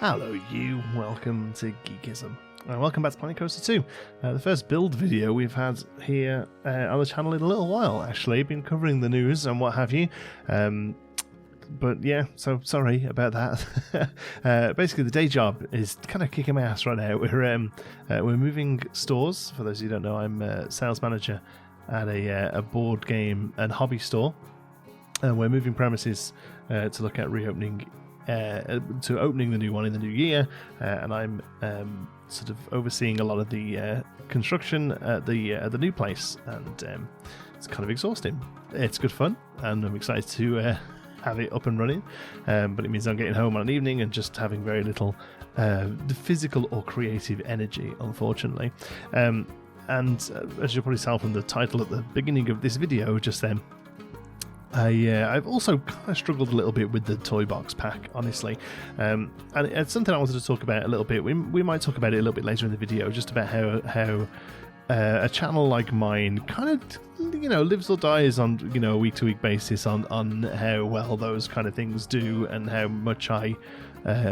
Hello you, welcome to Geekism. Welcome back to Planet Coaster 2. The first build video we've had here on the channel in a little while, actually. Been covering the news and what have you. But yeah, so sorry about that. Basically, the day job is kind of kicking my ass right now. We're moving stores. For those of you who don't know, I'm a sales manager at a board game and hobby store. And we're moving premises to look at reopening, to opening the new one in the new year. And I'm sort of overseeing a lot of the construction at the new place. And it's kind of exhausting. It's good fun, and I'm excited to have it up and running, but it means I'm getting home on an evening and just having very little physical or creative energy, unfortunately. And as you'll probably tell from the title at the beginning of this video just then, I've also kind of struggled a little bit with the Toybox Pack, honestly, and it's something I wanted to talk about a little bit. We might talk about it a little bit later in the video, just about how a channel like mine kind of, lives or dies on, a week-to-week basis on how well those kind of things do and how much I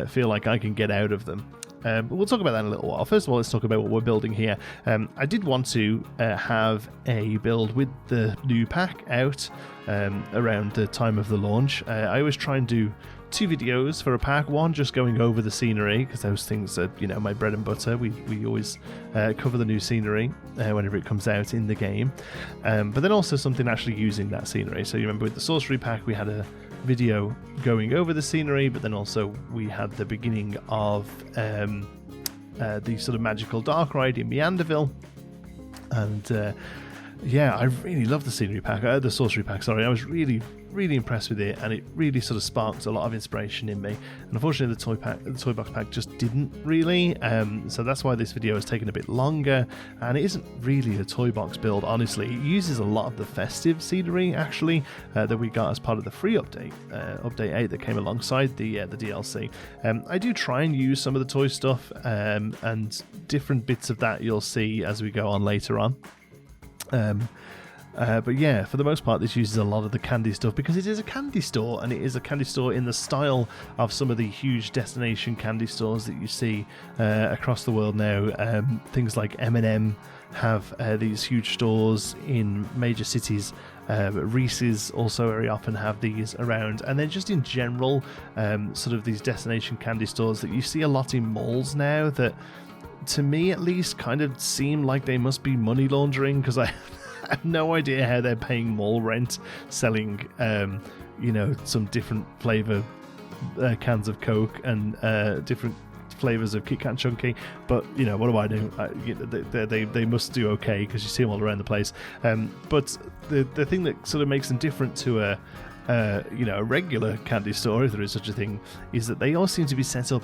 feel like I can get out of them. But we'll talk about that in a little while. First of all, let's talk about what we're building here. I did want to have a build with the new pack out around the time of the launch. I always try and do 2 videos for a pack. One just going over the scenery, because those things are, my bread and butter. We always cover the new scenery whenever it comes out in the game. But then also something actually using that scenery. So you remember with the sorcery pack, we had a video going over the scenery, but then also we had the beginning of the sort of magical dark ride in Meanderville. And yeah, I really love the scenery pack, the sorcery pack, sorry. I was really impressed with it, and it really sort of sparked a lot of inspiration in me. And unfortunately, the Toybox Pack just didn't really, so that's why this video has taken a bit longer, and it isn't really a Toybox build, honestly. It uses a lot of the festive scenery, actually, that we got as part of the free update, Update 8 that came alongside the DLC. I do try and use some of the toy stuff, and different bits of that you'll see as we go on later on. But yeah, for the most part, this uses a lot of the candy stuff because it is a candy store, and it is a candy store in the style of some of the huge destination candy stores that you see across the world now. Things like M&M have these huge stores in major cities. Reese's also very often have these around, and then just in general, sort of these destination candy stores that you see a lot in malls now that, to me at least, kind of seem like they must be money laundering, because I have no idea how they're paying mall rent selling some different flavour cans of Coke and different flavours of Kit Kat Chunky, but what do I do? They must do okay, because you see them all around the place. But the thing that sort of makes them different to a regular candy store, if there is such a thing, is that they all seem to be set up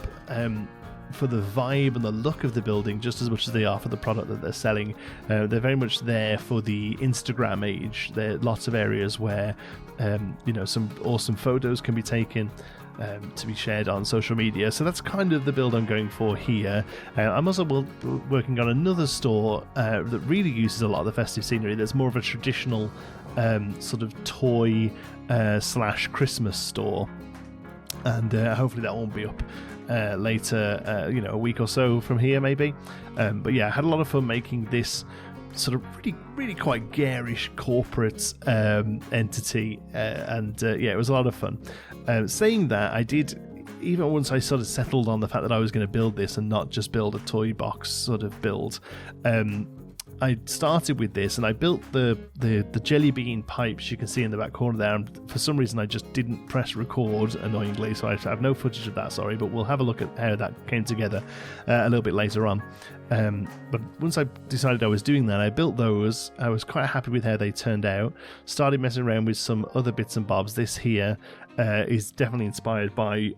for the vibe and the look of the building just as much as they are for the product that they're selling. They're very much there for the Instagram age. There are lots of areas where some awesome photos can be taken to be shared on social media. So that's kind of the build I'm going for here. I'm also working on another store that really uses a lot of the festive scenery. There's more of a traditional sort of toy / Christmas store, and hopefully that won't be up later, a week or so from here maybe. But yeah, I had a lot of fun making this sort of really quite garish corporate entity, and yeah, it was a lot of fun. Saying that, I did, even once I sort of settled on the fact that I was going to build this and not just build a toy box sort of build, I started with this, and I built the jelly bean pipes you can see in the back corner there, and for some reason I just didn't press record, annoyingly, so I have no footage of that, sorry, but we'll have a look at how that came together a little bit later on. But once I decided I was doing that, I built those. I was quite happy with how they turned out. Started messing around with some other bits and bobs. This here is definitely inspired by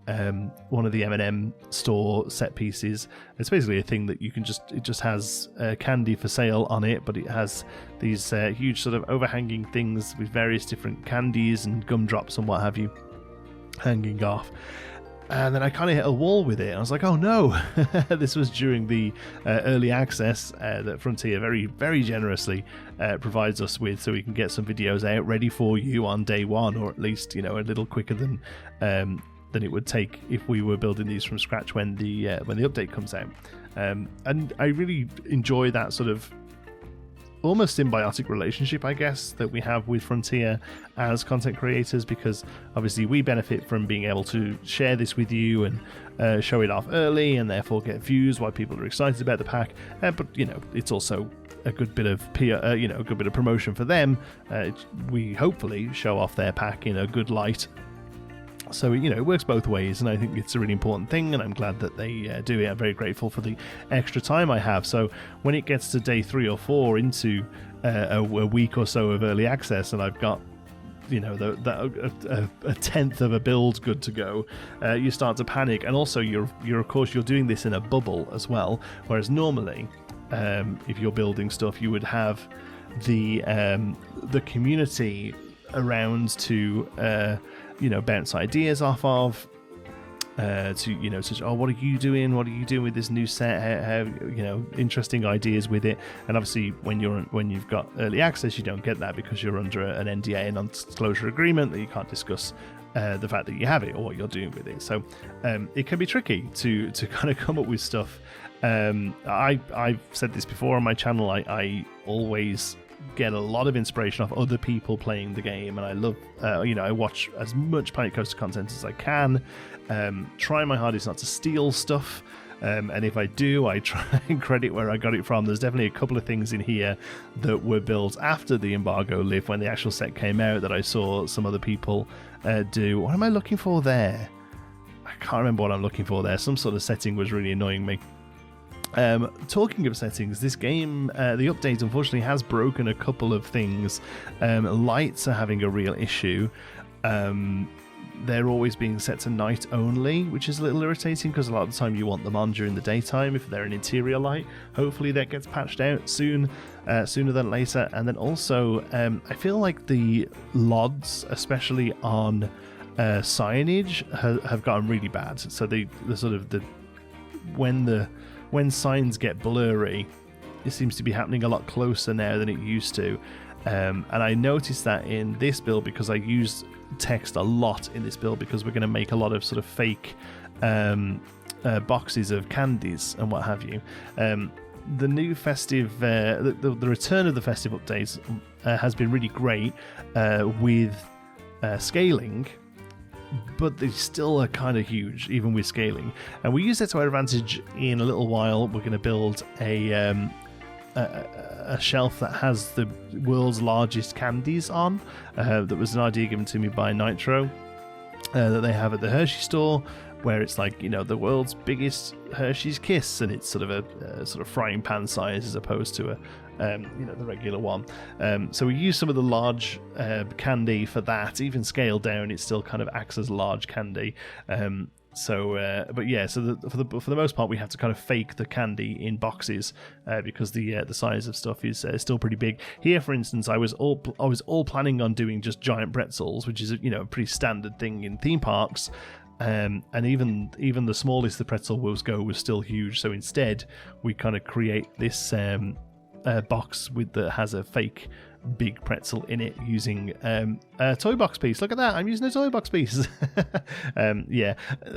one of the M&M store set pieces. It's basically a thing that you can it just has candy for sale on it, but it has these huge sort of overhanging things with various different candies and gumdrops and what have you hanging off. And then I kind of hit a wall with it. I was like, oh no. This was during the early access that Frontier very, very generously provides us with, so we can get some videos out ready for you on day one, or at least, a little quicker than than it would take if we were building these from scratch when the update comes out. And I really enjoy that sort of almost symbiotic relationship, I guess, that we have with Frontier as content creators, because obviously we benefit from being able to share this with you and show it off early, and therefore get views while people are excited about the pack. But it's also a good bit of PR, a good bit of promotion for them. We hopefully show off their pack in a good light. So, it works both ways, and I think it's a really important thing, and I'm glad that they do it. I'm very grateful for the extra time I have. So when it gets to day 3 or 4 into a week or so of early access, and I've got a tenth of a build good to go, you start to panic. And also you're doing this in a bubble as well, whereas normally if you're building stuff, you would have the community around to bounce ideas off of, such, oh, what are you doing with this new set, how interesting ideas with it. And obviously when you've got early access, you don't get that because you're under an NDA, a non-disclosure agreement, that you can't discuss the fact that you have it or what you're doing with it. So it can be tricky to kind of come up with stuff. I've said this before on my channel, I always get a lot of inspiration off other people playing the game, and I love I watch as much Planet Coaster content as I can, try my hardest not to steal stuff, and if I do, I try and credit where I got it from. There's definitely a couple of things in here that were built after the embargo lift, when the actual set came out, that I saw some other people do. What am I looking for there? I can't remember what I'm looking for there. Some sort of setting was really annoying me. Talking of settings, this game, the update unfortunately has broken a couple of things. Lights are having a real issue. They're always being set to night only, which is a little irritating, because a lot of the time you want them on during the daytime if they're an interior light. Hopefully that gets patched out soon, sooner than later. And then also, I feel like the LODs, especially on signage, have gotten really bad. So when signs get blurry, it seems to be happening a lot closer now than it used to. And I noticed that in this build, because I use text a lot in this build, because we're going to make a lot of sort of fake boxes of candies and what have you. The new festive, the return of the festive updates has been really great with scaling, but they still are kind of huge, even with scaling. And we use that to our advantage in a little while. We're going to build a shelf that has the world's largest candies on. That was an idea given to me by Nitro, that they have at the Hershey store, where it's like, the world's biggest Hershey's Kiss, and it's sort of a sort of frying pan size as opposed to the regular one. So we use some of the large candy for that. Even scaled down, it still kind of acts as large candy. For the most part, we have to kind of fake the candy in boxes because the size of stuff is still pretty big. Here, for instance, I was all planning on doing just giant pretzels, which is a pretty standard thing in theme parks. And even the smallest the pretzel was still huge. So instead, we kind of create this box that has a fake big pretzel in it, using a Toybox piece. Look at that, I'm using a Toybox piece.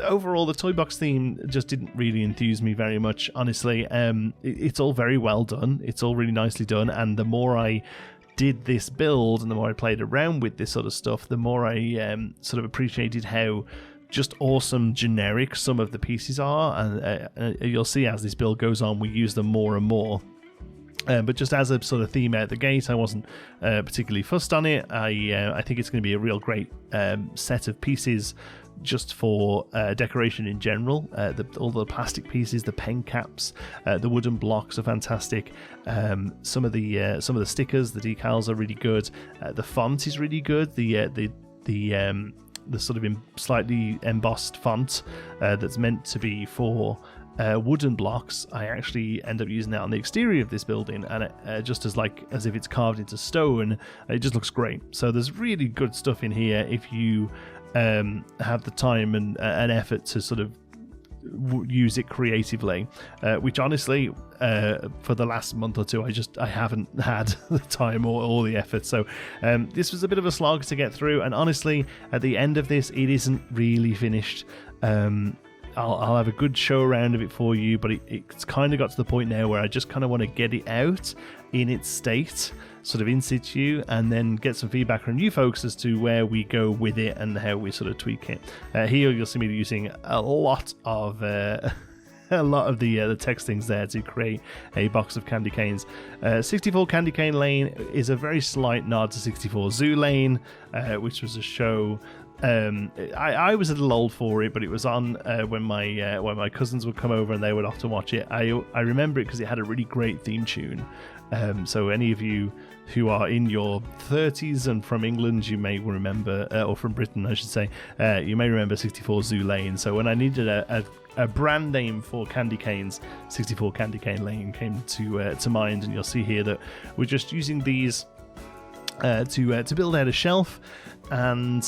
Overall, the Toybox theme just didn't really enthuse me very much, honestly. It's all very well done, it's all really nicely done, and the more I did this build and the more I played around with this sort of stuff, the more I sort of appreciated how just awesome generic some of the pieces are, and you'll see as this build goes on, we use them more and more. But just as a sort of theme out the gate, I wasn't particularly fussed on it. I think it's going to be a real great set of pieces just for decoration in general. All the plastic pieces, the pen caps, the wooden blocks are fantastic. Some of the stickers, the decals are really good. The font is really good. The sort of slightly embossed font that's meant to be for wooden blocks, I actually end up using that on the exterior of this building, and it just as if it's carved into stone. It just looks great. So there's really good stuff in here if you have the time and effort to sort of use it creatively, which honestly, for the last month or two, I haven't had the time or the effort. So this was a bit of a slog to get through, and honestly, at the end of this, it isn't really finished. I'll have a good show around of it for you, but it's kind of got to the point now where I just kind of want to get it out in its state, sort of in situ, and then get some feedback from you folks as to where we go with it and how we sort of tweak it. Here you'll see me using a lot of the text things there to create a box of candy canes. 64 Candy Cane Lane is a very slight nod to 64 Zoo Lane, which was a show. I was a little old for it, but it was on when my cousins would come over and they would often watch it. I remember it because it had a really great theme tune. So any of you who are in your 30s and from England, you may remember, or from Britain, I should say, you may remember 64 Zoo Lane. So when I needed a brand name for candy canes, 64 Candy Cane Lane came to mind, and you'll see here that we're just using these to build out a shelf. And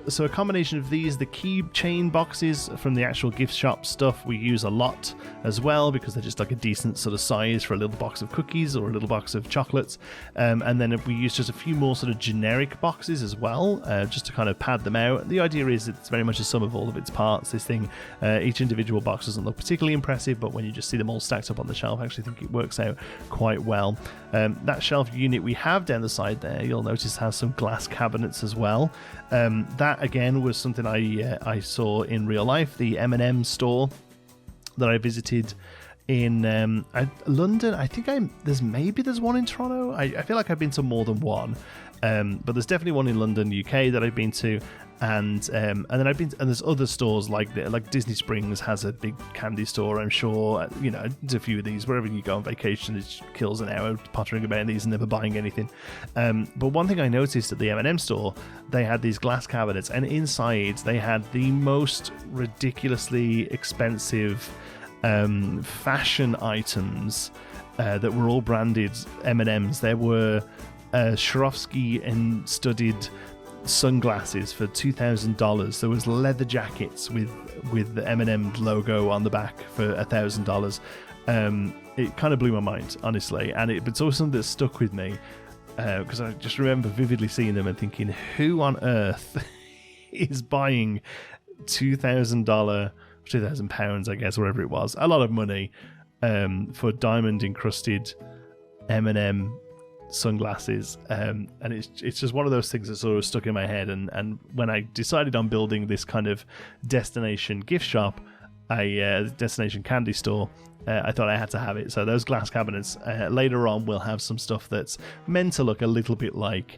so a combination of these, the keychain boxes from the actual gift shop stuff, we use a lot as well because they're just like a decent sort of size for a little box of cookies or a little box of chocolates. And then we use just a few more sort of generic boxes as well, just to kind of pad them out. The idea is it's very much a sum of all of its parts. This thing, each individual box doesn't look particularly impressive, but when you just see them all stacked up on the shelf, I actually think it works out quite well. That shelf unit we have down the side there, you'll notice has some glass cabinets as well. That again was something I saw in real life. The M&M store that I visited in London. I think there's one in Toronto. I feel like I've been to more than one, but there's definitely one in London, UK that I've been to. And then I've been and there's other stores like Disney Springs has a big candy store. I'm sure there's a few of these wherever you go on vacation. It kills an hour pottering about these and never buying anything. But one thing I noticed at the M&M store, they had these glass cabinets, and inside they had the most ridiculously expensive fashion items that were all branded M&Ms. There were Swarovski and studded sunglasses for $2,000. There was leather jackets with the M&M logo on the back for $1,000. It kind of blew my mind, honestly, and it's always something that stuck with me because I just remember vividly seeing them and thinking, who on earth is buying £2,000, I guess, whatever it was, a lot of money for diamond encrusted M&M sunglasses, and it's just one of those things that sort of stuck in my head. And when I decided on building this kind of destination gift shop, a destination candy store, I thought I had to have it. So those glass cabinets, later on we'll have some stuff that's meant to look a little bit like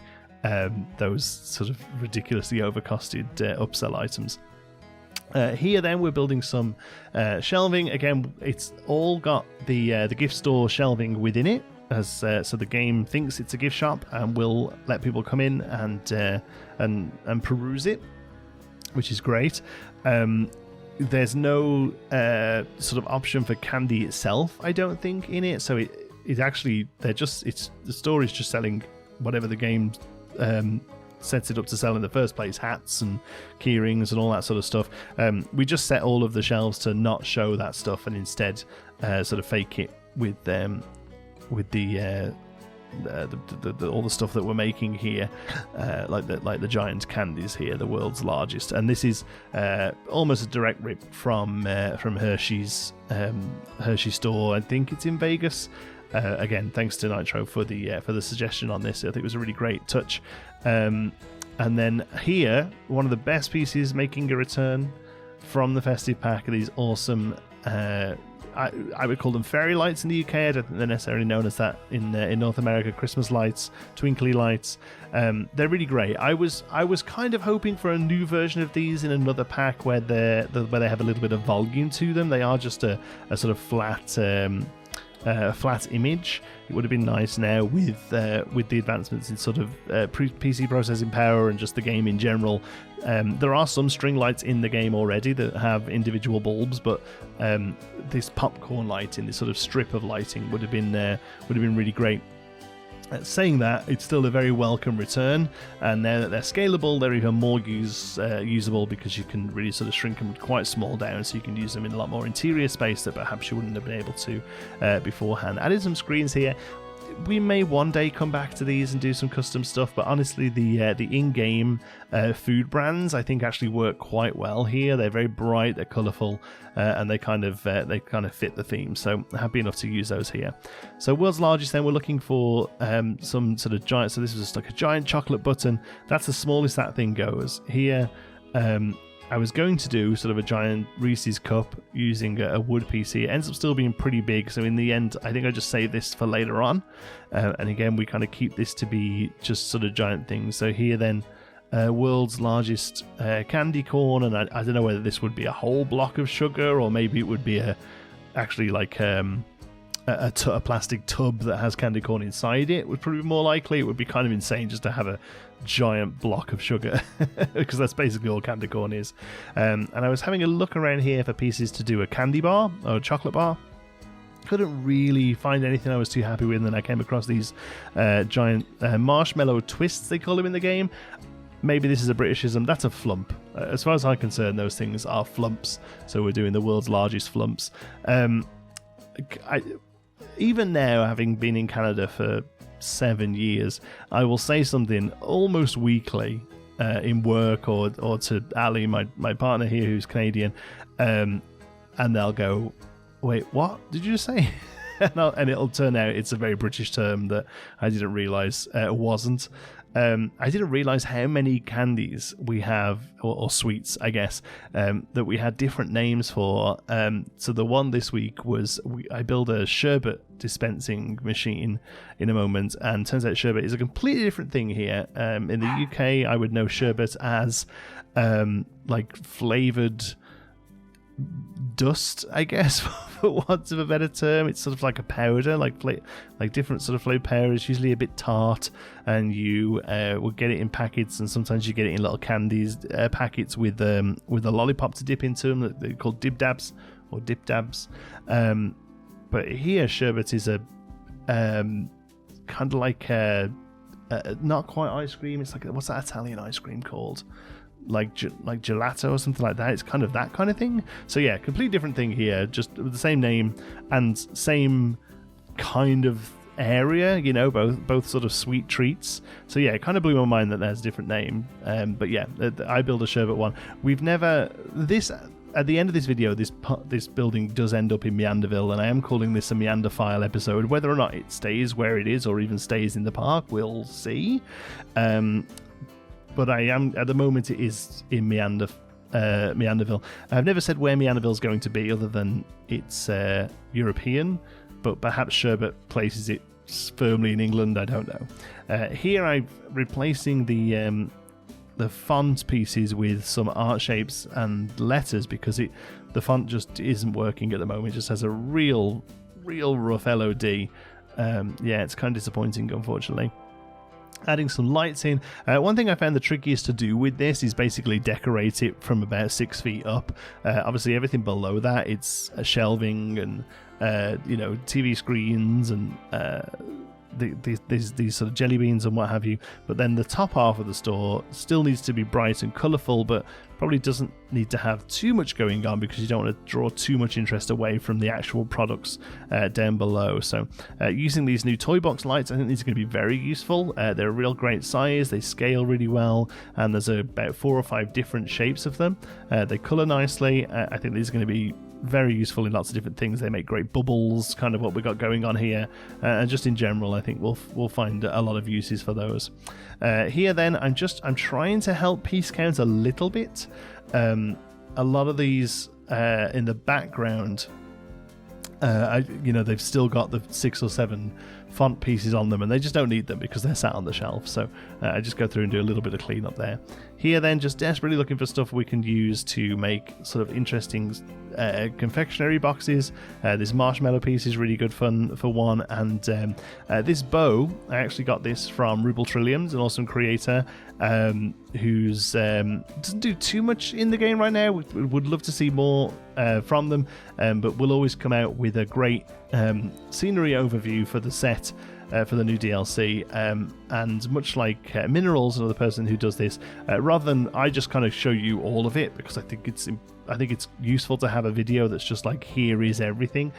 those sort of ridiculously overcosted upsell items. Here then we're building some shelving. Again, it's all got the gift store shelving within it, so the game thinks it's a gift shop and will let people come in and peruse it, which is great. There's no sort of option for candy itself, I don't think, in it. So it actually the store is just selling whatever the game sets it up to sell in the first place, hats and key rings and all that sort of stuff. We just set all of the shelves to not show that stuff and instead sort of fake it with all the stuff that we're making here, like the giant candies here, the world's largest. And this is almost a direct rip from Hershey's store. I think it's in Vegas. Again, thanks to Nitro for the suggestion on this. I think it was a really great touch. And then here, one of the best pieces making a return from the festive pack are these awesome. I would call them fairy lights in the UK. I don't think they're necessarily known as that in North America. Christmas lights, twinkly lights. They're really great. I was kind of hoping for a new version of these in another pack where they have a little bit of volume to them. They are just a sort of flat image. It would have been nice now with the advancements in sort of PC processing power and just the game in general. There are some string lights in the game already that have individual bulbs, but this popcorn lighting, this sort of strip of lighting would have been really great. Saying that, it's still a very welcome return, and now that they're scalable, they're even more usable because you can really sort of shrink them quite small down, so you can use them in a lot more interior space that perhaps you wouldn't have been able to beforehand. Added some screens here. We may one day come back to these and do some custom stuff, but honestly, the in-game food brands I think actually work quite well here. They're very bright, they're colourful, and they kind of fit the theme. So happy enough to use those here. So world's largest. Then we're looking for some sort of giant. So this was just like a giant chocolate button. That's the smallest that thing goes here. I was going to do sort of a giant Reese's cup using a wood piece here. It ends up still being pretty big, so in the end I think I just save this for later on, and again we kind of keep this to be just sort of giant things. So here then, world's largest candy corn, and I don't know whether this would be a whole block of sugar or maybe it would be actually like a plastic tub that has candy corn inside it. Would probably be more likely. It would be kind of insane just to have a giant block of sugar because that's basically all candy corn is. And I was having a look around here for pieces to do a candy bar or a chocolate bar. Couldn't really find anything I was too happy with, and then I came across these giant marshmallow twists, they call them in the game. Maybe this is a Britishism. That's a flump. As far as I'm concerned, those things are flumps. So we're doing the world's largest flumps. Even now, having been in Canada for 7 years, I will say something almost weekly in work or to Ali, my partner here who's Canadian, and they'll go, wait, what did you just say? And it'll turn out it's a very British term that I didn't realise it wasn't. I didn't realise how many candies we have, or sweets, I guess, that we had different names for. So the one this week was, I built a sherbet dispensing machine in a moment, and turns out sherbet is a completely different thing here. In the UK, I would know sherbet as like flavoured dust, I guess, for want of a better term. It's sort of like a powder, like different sort of flavoured powders, usually a bit tart, and you will get it in packets, and sometimes you get it in little candies packets with a lollipop to dip into them. They're called dib dabs or dip dabs. But here, sherbet is a kind of like not quite ice cream. It's like, what's that Italian ice cream called? Like gelato or something like that. It's kind of that kind of thing. So yeah, completely different thing here, just with the same name and same kind of area, you know, both sort of sweet treats. So yeah, it kind of blew my mind that there's a different name. But yeah, I build a sherbet one. We've never, this at the end of this video, this building does end up in Meanderville, and I am calling this a Meanderfile episode. Whether or not it stays where it is or even stays in the park, we'll see. But I am, at the moment, it is in Meanderville. I've never said where Meanderville is going to be, other than it's European, but perhaps Sherbet places it firmly in England. I don't know. Here, I'm replacing the font pieces with some art shapes and letters because the font just isn't working at the moment. It just has a real rough LOD. Yeah, it's kind of disappointing, unfortunately. Adding some lights in. One thing I found the trickiest to do with this is basically decorate it from about 6 feet up. Obviously, everything below that, it's shelving and TV screens and these sort of jelly beans and what have you. But then the top half of the store still needs to be bright and colourful, but probably doesn't need to have too much going on because you don't want to draw too much interest away from the actual products down below. So using these new Toybox lights, I think these are going to be very useful. They're a real great size, they scale really well, and there's about 4 or 5 different shapes of them. They colour nicely. I think these are going to be very useful in lots of different things. They make great bubbles, kind of what we've got going on here, and just in general I think we'll find a lot of uses for those. Here then, I'm trying to help piece count a little bit. A lot of these in the background, they've still got the 6 or 7 font pieces on them, and they just don't need them because they're sat on the shelf. So I just go through and do a little bit of cleanup there. Here then, just desperately looking for stuff we can use to make sort of interesting confectionery boxes. This marshmallow piece is really good fun for one, and this bow, I actually got this from Ruble Trilliums, an awesome creator who's doesn't do too much in the game right now. We would love to see more from them, but we'll always come out with a great scenery overview for the set for the new DLC. And much like Minerals, another person who does this, rather than I just kind of show you all of it, because I think it's useful to have a video that's just like, here is everything.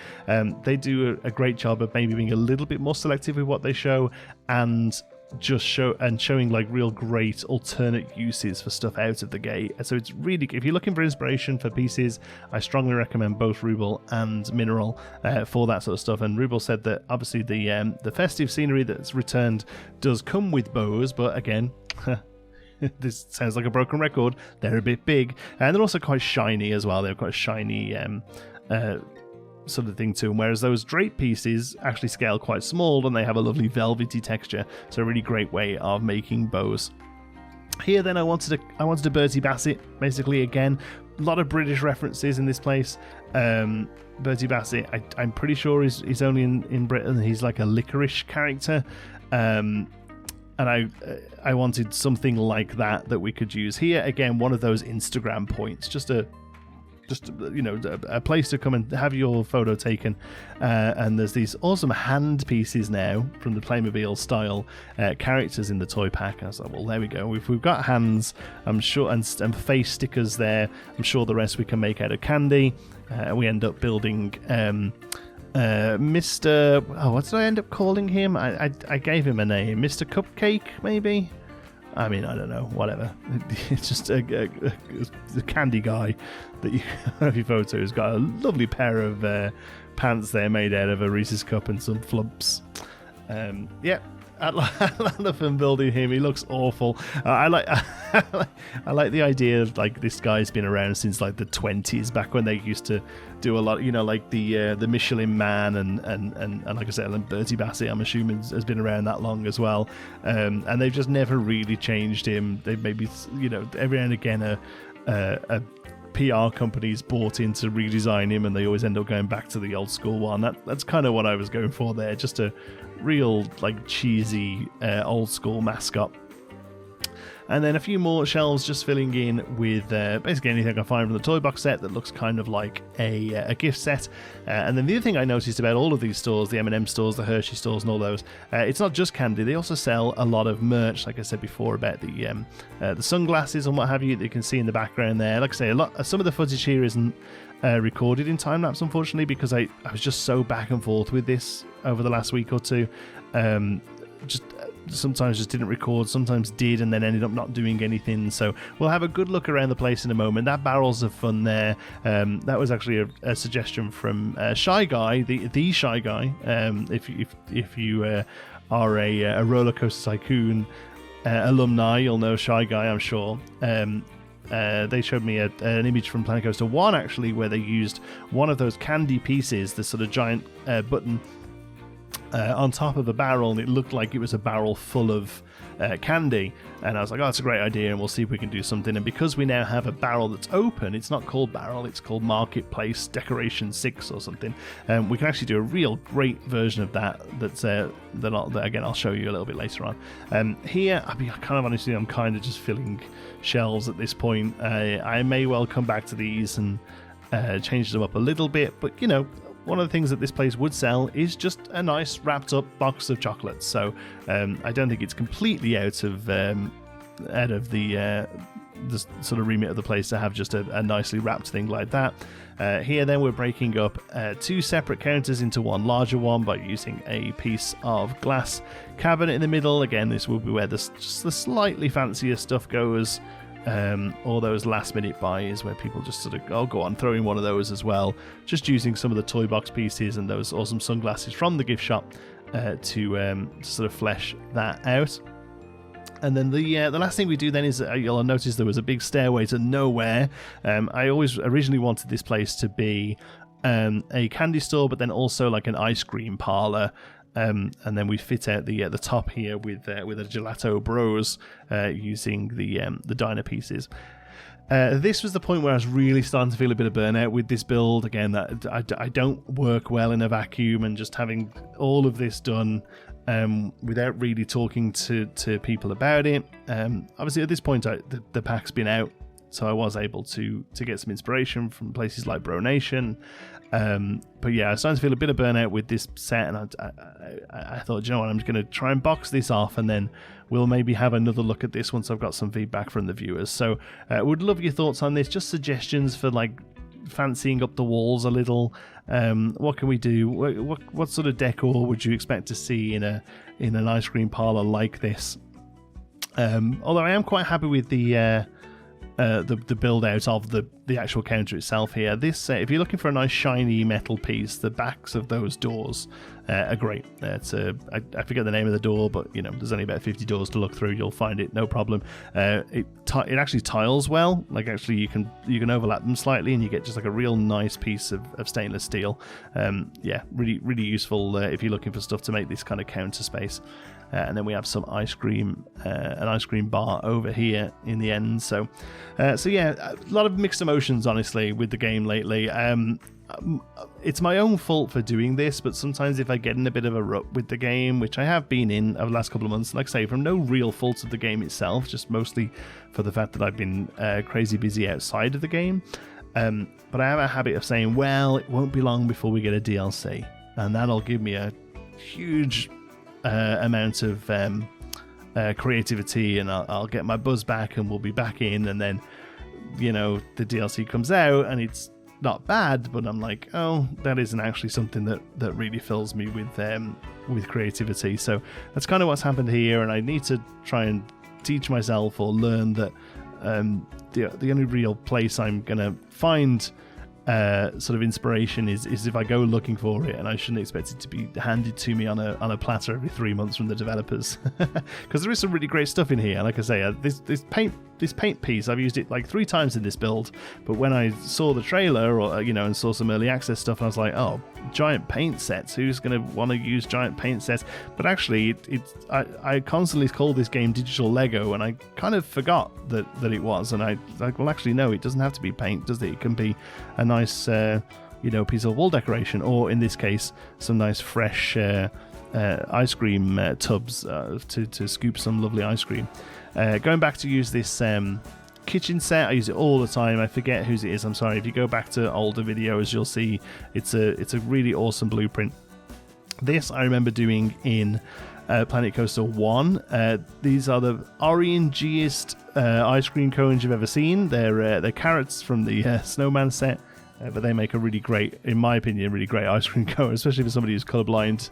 They do a great job of maybe being a little bit more selective with what they show, and showing like real great alternate uses for stuff out of the gate. So it's really, if you're looking for inspiration for pieces, I strongly recommend both Ruble and Mineral for that sort of stuff. And Ruble said that obviously the festive scenery that's returned does come with bows, but again, this sounds like a broken record, they're a bit big, and they're also quite shiny as well. They're quite a shiny sort of thing too, whereas those drape pieces actually scale quite small and they have a lovely velvety texture, so a really great way of making bows. Here then I wanted a Bertie Bassett, basically. Again, a lot of British references in this place. Bertie Bassett, I'm pretty sure he's only in Britain. He's like a licorice character, and I wanted something like that we could use here. Again, one of those Instagram points, just a place to come and have your photo taken. And there's these awesome hand pieces now from the Playmobil style characters in the toy pack. I was like, well, there we go. We've got hands, I'm sure, and face stickers there. I'm sure the rest we can make out of candy. We end up building Mr. Oh, what did I end up calling him? I gave him a name. Mr. Cupcake, maybe? I mean, I don't know, whatever. It's just a candy guy that you have your photo. He's got a lovely pair of pants there made out of a Reese's cup and some flumps. Yeah, I love him building him. He looks awful. I like the idea of like this guy's been around since like the 20s, back when they used to do a lot, like the Michelin Man and like I said, Bertie Bassett, I'm assuming, has been around that long as well. And they've just never really changed him. They maybe every now and again a PR companies bought in to redesign him, and they always end up going back to the old school one. That's kind of what I was going for there, just a real like cheesy old school mascot. And then a few more shelves just filling in with basically anything I find from the Toybox set that looks kind of like a gift set. And then the other thing I noticed about all of these stores, the M&M stores, the Hershey stores and all those, it's not just candy. They also sell a lot of merch, like I said before, about the sunglasses and what have you that you can see in the background there. Like I say, some of the footage here isn't recorded in time-lapse, unfortunately, because I was just so back and forth with this over the last week or two. Sometimes just didn't record, sometimes did, and then ended up not doing anything. So we'll have a good look around the place in a moment. That barrels of fun there. That was actually a suggestion from Shy Guy, the Shy Guy. If you are a roller coaster tycoon alumni, you'll know Shy Guy, I'm sure. They showed me an image from Planet Coaster 1 actually, where they used one of those candy pieces, the sort of giant button, on top of a barrel, and it looked like it was a barrel full of candy. And I was like, oh, that's a great idea, and we'll see if we can do something. And because we now have a barrel that's open, it's not called barrel, it's called Marketplace Decoration 6 or something. We can actually do a real great version of that that again, I'll show you a little bit later on. Here, I'll be kind of honestly, I'm kind of just filling shelves at this point. I may well come back to these and change them up a little bit, but one of the things that this place would sell is just a nice wrapped up box of chocolates. So I don't think it's completely out of the sort of remit of the place to have just a nicely wrapped thing like that. Here then we're breaking up two separate counters into one larger one by using a piece of glass cabinet in the middle. Again, this will be where the slightly fancier stuff goes. Or those last minute buys where people just sort of go on, throw in one of those as well, just using some of the toy box pieces and those awesome sunglasses from the gift shop to sort of flesh that out. And then the last thing we do then is you'll notice there was a big stairway to nowhere. I always originally wanted this place to be a candy store, but then also like an ice cream parlor. And then we fit out the top here with a Gelato Bros using the diner pieces. This was the point where I was really starting to feel a bit of burnout with this build. Again, that I don't work well in a vacuum, and just having all of this done without really talking to people about it. Obviously, at this point, the pack's been out, so I was able to get some inspiration from places like Bro Nation. But yeah, I was starting to feel a bit of burnout with this set, and I thought, you know what, I'm just going to try and box this off, and then we'll maybe have another look at this once I've got some feedback from the viewers. So would love your thoughts on this, just suggestions for like fancying up the walls a little. What can we do? What sort of decor would you expect to see in an ice cream parlor like this? Although I am quite happy with the build out of the actual counter itself here. This, if you're looking for a nice shiny metal piece, the backs of those doors are great. I forget the name of the door, but you know, there's only about 50 doors to look through. You'll find it, no problem. It actually tiles well. Like actually, you can overlap them slightly, and you get just like a real nice piece of stainless steel. Yeah, really useful if you're looking for stuff to make this kind of counter space. And then we have some ice cream, an ice cream bar over here in the end. So yeah, a lot of mixed emotions, honestly, with the game lately. It's my own fault for doing this, but sometimes if I get in a bit of a rut with the game, which I have been in over the last couple of months, like I say, from no real fault of the game itself, just mostly for the fact that I've been crazy busy outside of the game. But I have a habit of saying, well, it won't be long before we get a DLC, and that'll give me a huge amount of creativity, and I'll get my buzz back, and we'll be back in, and then, you know, the DLC comes out and it's not bad, but I'm like, oh, that isn't actually something that really fills me with creativity. So that's kind of what's happened here, and I need to try and teach myself or learn that the only real place I'm gonna find sort of inspiration is if I go looking for it, and I shouldn't expect it to be handed to me on a platter every 3 months from the developers, because there is some really great stuff in here. Like I say, this paint piece, I've used it like 3 times in this build, but when I saw the trailer, or and saw some early access stuff, I was like, oh, giant paint sets, who's going to want to use giant paint sets? But actually I constantly call this game digital Lego, and I kind of forgot that it was, and I like, well, actually no, it doesn't have to be paint, does it? It can be a nice piece of wall decoration, or in this case some nice fresh ice cream tubs to scoop some lovely ice cream. Going back to use this kitchen set, I use it all the time. I forget whose it is, I'm sorry. If you go back to older videos, you'll see it's a really awesome blueprint. This I remember doing in Planet Coaster 1. These are the orangiest ice cream cones you've ever seen. They're carrots from the Snowman set, but they make a really great, in my opinion, really great ice cream cone, especially for somebody who's colorblind.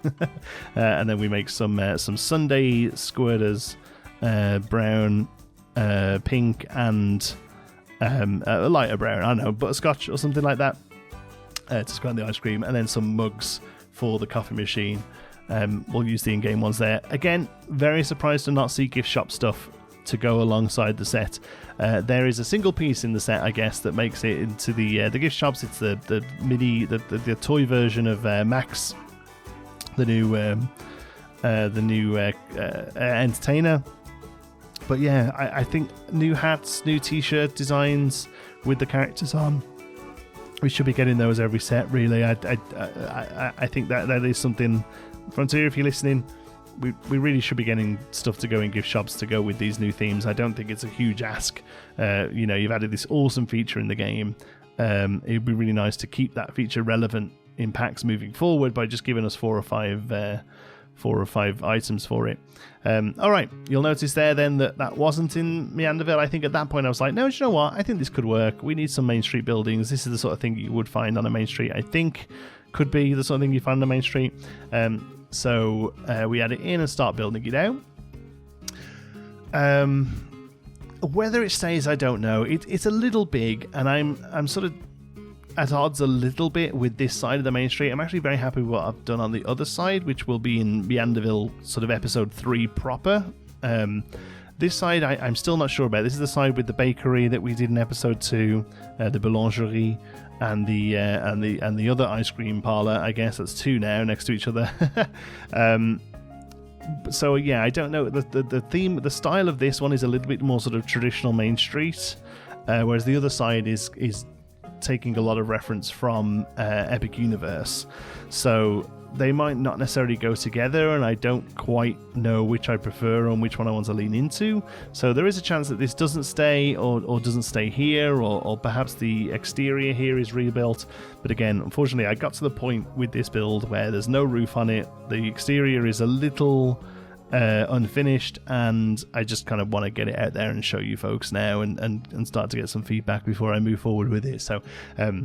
And then we make some sundae squirters, brown, pink, and a lighter brown, I don't know, butterscotch or something like that, to square the ice cream, and then some mugs for the coffee machine. We'll use the in-game ones there. Again, very surprised to not see gift shop stuff to go alongside the set. There is a single piece in the set, I guess, that makes it into the gift shops. It's the mini, the toy version of Max, the new entertainer. But yeah, I think new hats, new t-shirt designs with the characters on. We should be getting those every set, really. I think that is something. Frontier, if you're listening, we really should be getting stuff to go in gift shops to go with these new themes. I don't think it's a huge ask. You've added this awesome feature in the game. It'd be really nice to keep that feature relevant in packs moving forward by just giving us 4 or 5 items for it. All right, you'll notice there then that wasn't in Meanderville. I think at that point I was like, no, do you know what? I think this could work. We need some Main Street buildings. This is the sort of thing you would find on a Main Street. I think could be the sort of thing you find on a Main Street. So we add it in and start building it out. Whether it stays, I don't know. It's a little big, and I'm sort of at odds a little bit with this side of the Main Street. I'm actually very happy with what I've done on the other side, which will be in Meanderville, sort of episode 3 proper. This side I'm still not sure about. This is the side with the bakery that we did in episode 2, the boulangerie, and the other ice cream parlor. I guess that's 2 now next to each other. So yeah, I don't know. The theme, the style of this one is a little bit more sort of traditional Main Street, whereas the other side is taking a lot of reference from Epic Universe. So they might not necessarily go together, and I don't quite know which I prefer and which one I want to lean into. So there is a chance that this doesn't stay or doesn't stay here, or perhaps the exterior here is rebuilt. But again, unfortunately, I got to the point with this build where there's no roof on it. The exterior is a little unfinished, and I just kind of want to get it out there and show you folks now and start to get some feedback before I move forward with it. So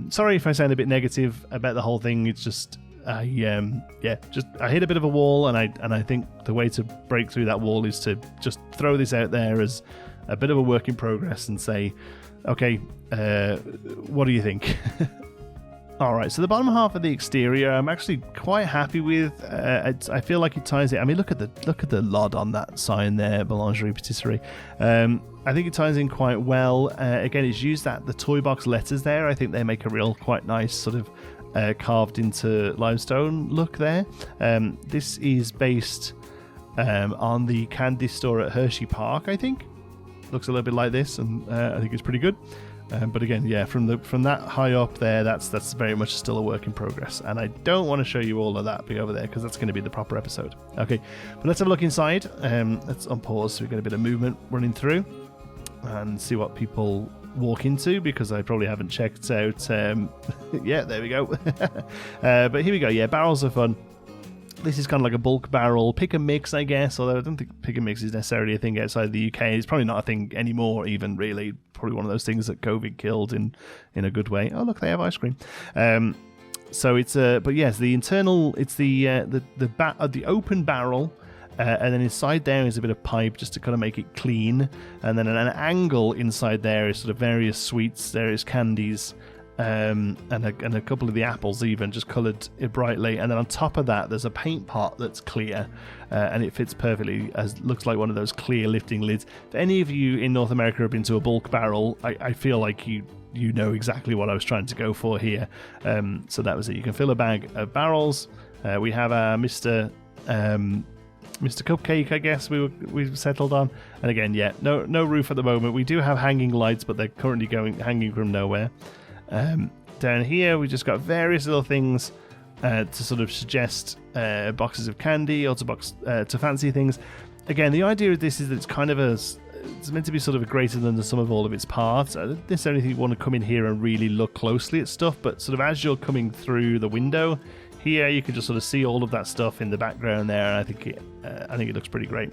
sorry if I sound a bit negative about the whole thing. It's just I hit a bit of a wall, and I think the way to break through that wall is to just throw this out there as a bit of a work in progress and say, okay, what do you think? Alright, so the bottom half of the exterior I'm actually quite happy with. I feel like it ties it. I mean, look at the LOD on that sign there, Boulangerie Patisserie. I think it ties in quite well. Again, it's used the Toybox letters there. I think they make a real quite nice sort of carved into limestone look there. This is based on the candy store at Hershey Park, I think. Looks a little bit like this, and I think it's pretty good. But again, yeah, from that high up there, that's very much still a work in progress, and I don't want to show you all of that big over there because that's going to be the proper episode. Okay, but let's have a look inside. Let's unpause so we get a bit of movement running through and see what people walk into, because I probably haven't checked out. Yeah, there we go. But here we go. Yeah, barrels are fun. This is kind of like a bulk barrel pick and mix, I guess, although I don't think pick and mix is necessarily a thing outside the UK. It's probably not a thing anymore, even, really. Probably one of those things that COVID killed in a good way. Oh, look, they have ice cream. So it's but yes, the internal, it's the open barrel, and then inside there is a bit of pipe just to kind of make it clean, and then an angle inside there is sort of various sweets, there is candies, and a couple of the apples even just coloured brightly, and then on top of that there's a paint pot that's clear, and it fits perfectly as looks like one of those clear lifting lids. If any of you in North America have been to a bulk barrel, I feel like you know exactly what I was trying to go for here. So that was it. You can fill a bag of barrels. We have our Mr. Cupcake, I guess we've settled on, and again, yeah, no roof at the moment. We do have hanging lights, but they're currently hanging from nowhere. Down here we just got various little things to sort of suggest boxes of candy or to fancy things. Again, the idea of this is that it's kind of it's meant to be sort of greater than the sum of all of its parts. I don't necessarily think you want to come in here and really look closely at stuff, but sort of as you're coming through the window here, you can just sort of see all of that stuff in the background there, and I think it looks pretty great.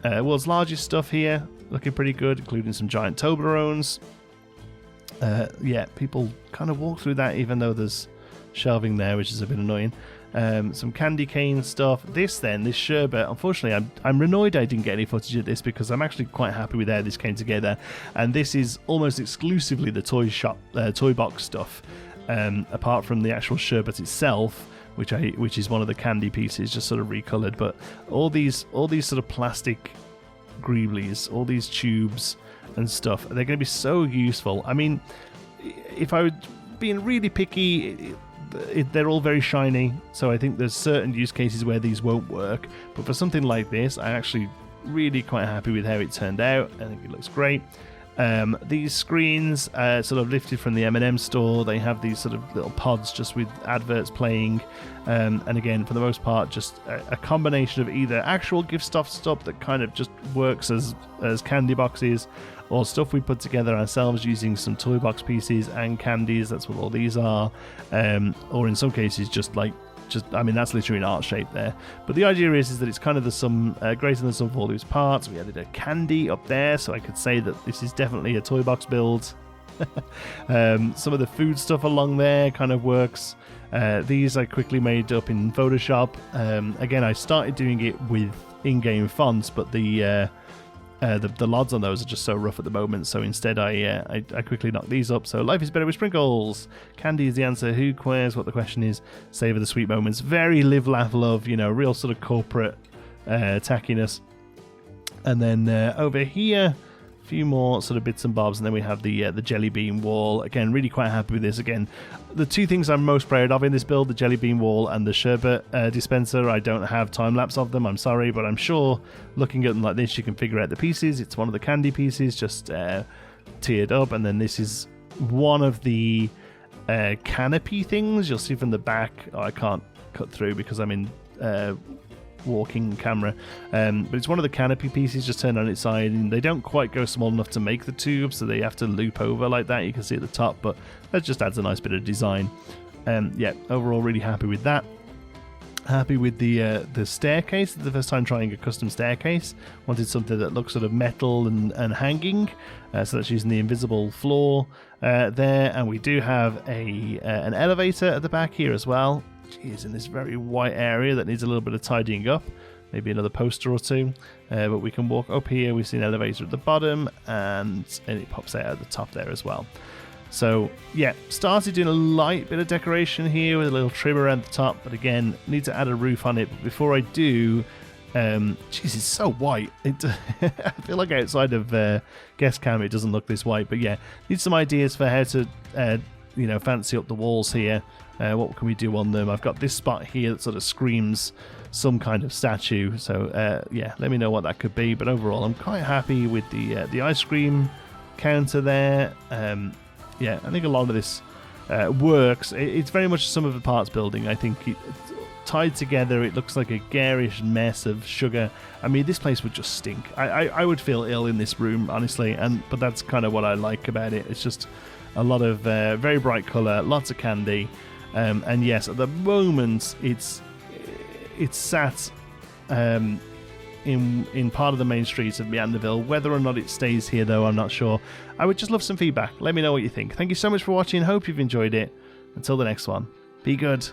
World's largest stuff here, looking pretty good, including some giant Toblerones. Yeah, people kind of walk through that even though there's shelving there, which is a bit annoying. Some candy cane stuff. This sherbet, unfortunately I'm annoyed I didn't get any footage of this because I'm actually quite happy with how this came together, and this is almost exclusively the toy box stuff, apart from the actual sherbet itself, which is one of the candy pieces just sort of recolored. But all these sort of plastic greeblies, all these tubes and stuff, they're going to be so useful. I mean, if I were being really picky, they're all very shiny, so I think there's certain use cases where these won't work, but for something like this, I'm actually really quite happy with how it turned out. I think it looks great. These screens sort of lifted from the M&M store. They have these sort of little pods just with adverts playing, and again, for the most part, just a combination of either actual gift stuff that kind of just works as candy boxes, or stuff we put together ourselves using some toy box pieces and candies. That's what all these are, or in some cases I mean, that's literally an art shape there. But the idea is that it's kind of the sum, greater than the sum of all these parts. We added a candy up there, so I could say that this is definitely a toy box build. Some of the food stuff along there kind of works. These I quickly made up in Photoshop. Again, I started doing it with in-game fonts, but the LODs on those are just so rough at the moment, so instead I quickly knocked these up. So life is better with sprinkles. Candy is the answer. Who cares what the question is? Savor the sweet moments. Very live, laugh, love. Real sort of corporate tackiness. And then over here, a few more sort of bits and bobs, and then we have the jelly bean wall. Again, really quite happy with this. Again, the two things I'm most proud of in this build, the jelly bean wall and the sherbet dispenser. I don't have time lapse of them, I'm sorry, but I'm sure looking at them like this you can figure out the pieces. It's one of the candy pieces just tiered up, and then this is one of the canopy things. You'll see from the back. Oh, I can't cut through because I'm in walking camera, but it's one of the canopy pieces just turned on its side, and they don't quite go small enough to make the tube, so they have to loop over like that. You can see at the top, but that just adds a nice bit of design. Yeah, overall really happy with that. Happy with the staircase. It's the first time trying a custom staircase. Wanted something that looks sort of metal and hanging, so that's using the invisible floor there. And we do have an elevator at the back here as well. Jeez, in this very white area that needs a little bit of tidying up. Maybe another poster or two. But we can walk up here. We see an elevator at the bottom, and it pops out at the top there as well. So yeah, started doing a light bit of decoration here with a little trim around the top, but again, need to add a roof on it. But before I do, jeez, it's so white. I feel like outside of guest cam it doesn't look this white, but yeah, need some ideas for how to fancy up the walls here. What can we do on them? I've got this spot here that sort of screams some kind of statue, so yeah, let me know what that could be. But overall, I'm quite happy with the ice cream counter there. Yeah, I think a lot of this works. It's very much some of the parts building. I think tied together, it looks like a garish mess of sugar. I mean, this place would just stink. I would feel ill in this room, honestly, but that's kind of what I like about it. It's just a lot of very bright colour, lots of candy, and yes, at the moment it's sat in part of the main streets of Meanderville. Whether or not it stays here, though, I'm not sure. I would just love some feedback. Let me know what you think. Thank you so much for watching. Hope you've enjoyed it. Until the next one, be good.